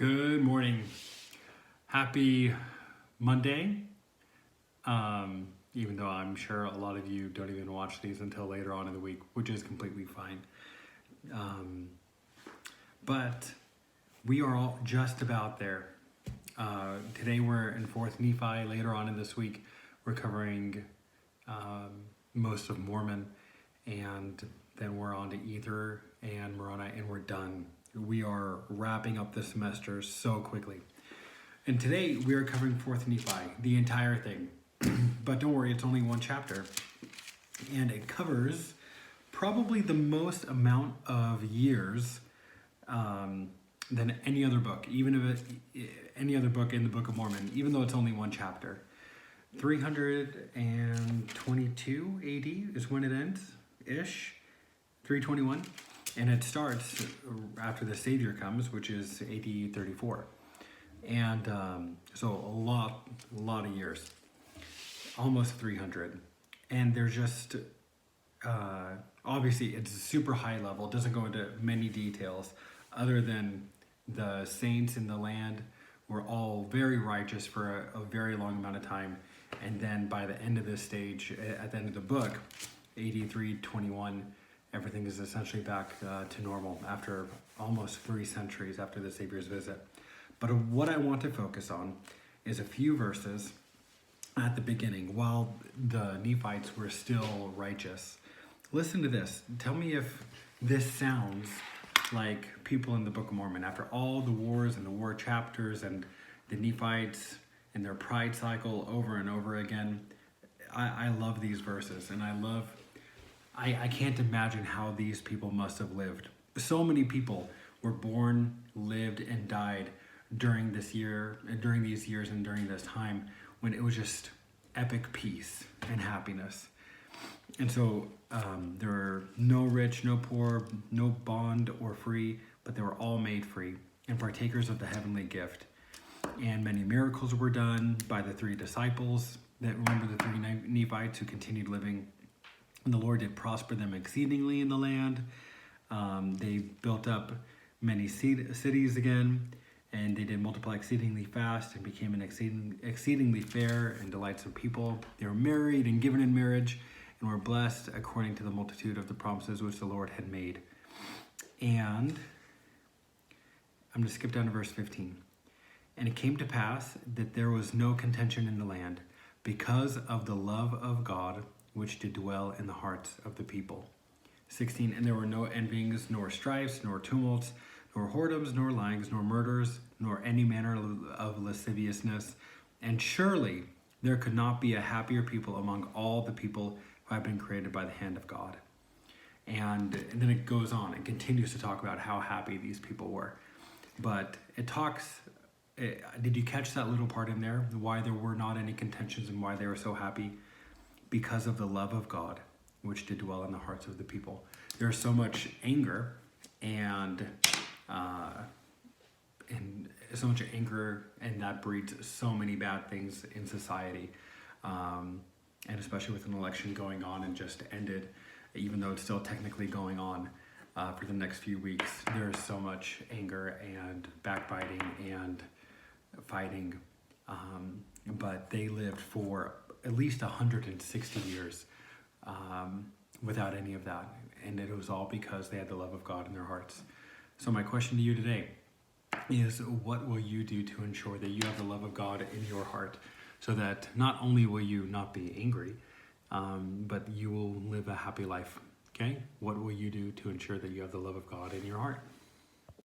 Good morning. Happy Monday. Even though I'm sure a lot of you don't even watch these until later on in the week, which is completely fine. But we are all just about there. Today we're in 4th Nephi. Later on in this week, we're covering most of Mormon, and then we're on to Ether and Moroni, and we're done. We are wrapping up the semester so quickly. And today we are covering 4th Nephi, the entire thing. But don't worry, it's only one chapter. And it covers probably the most amount of years than any other book, any other book in the Book of Mormon, even though it's only one chapter. 322 AD is when it ends, ish, 321. And it starts after the Savior comes, which is AD 34. And so a lot of years, almost 300. And there's just, obviously it's super high level, it doesn't go into many details other than the saints in the land were all very righteous for a very long amount of time. And then by the end of this stage, at the end of the book, AD 321, everything is essentially back to normal after almost 3 centuries after the Savior's visit. But what I want to focus on is a few verses at the beginning while the Nephites were still righteous. Listen to this. Tell me if this sounds like people in the Book of Mormon. After all the wars and the war chapters and the Nephites and their pride cycle over and over again, I love these verses, and I can't imagine how these people must have lived. So many people were born, lived, and died during these years and during this time when it was just epic peace and happiness. And so there were no rich, no poor, no bond or free, but they were all made free and partakers of the heavenly gift. And many miracles were done by the 3 disciples that remember the 3 Nephites who continued living. And the Lord did prosper them exceedingly in the land. They built up many cities again, and they did multiply exceedingly fast and became an exceedingly fair and delightsome people. They were married and given in marriage and were blessed according to the multitude of the promises which the Lord had made. And I'm going to skip down to verse 15. And it came to pass that there was no contention in the land because of the love of God which did dwell in the hearts of the people. 16, and there were no envyings, nor strifes, nor tumults, nor whoredoms, nor lyings, nor murders, nor any manner of lasciviousness. And surely there could not be a happier people among all the people who have been created by the hand of God. And then it goes on and continues to talk about how happy these people were. But it talks, did you catch that little part in there? Why there were not any contentions and why they were so happy? Because of the love of God, which did dwell in the hearts of the people. There's so much anger and so much anger, and that breeds so many bad things in society. And especially with an election going on and just ended, even though it's still technically going on for the next few weeks, there's so much anger and backbiting and fighting. But they lived for at least 160 years without any of that. And it was all because they had the love of God in their hearts. So my question to you today is, what will you do to ensure that you have the love of God in your heart so that not only will you not be angry, but you will live a happy life? Okay? What will you do to ensure that you have the love of God in your heart?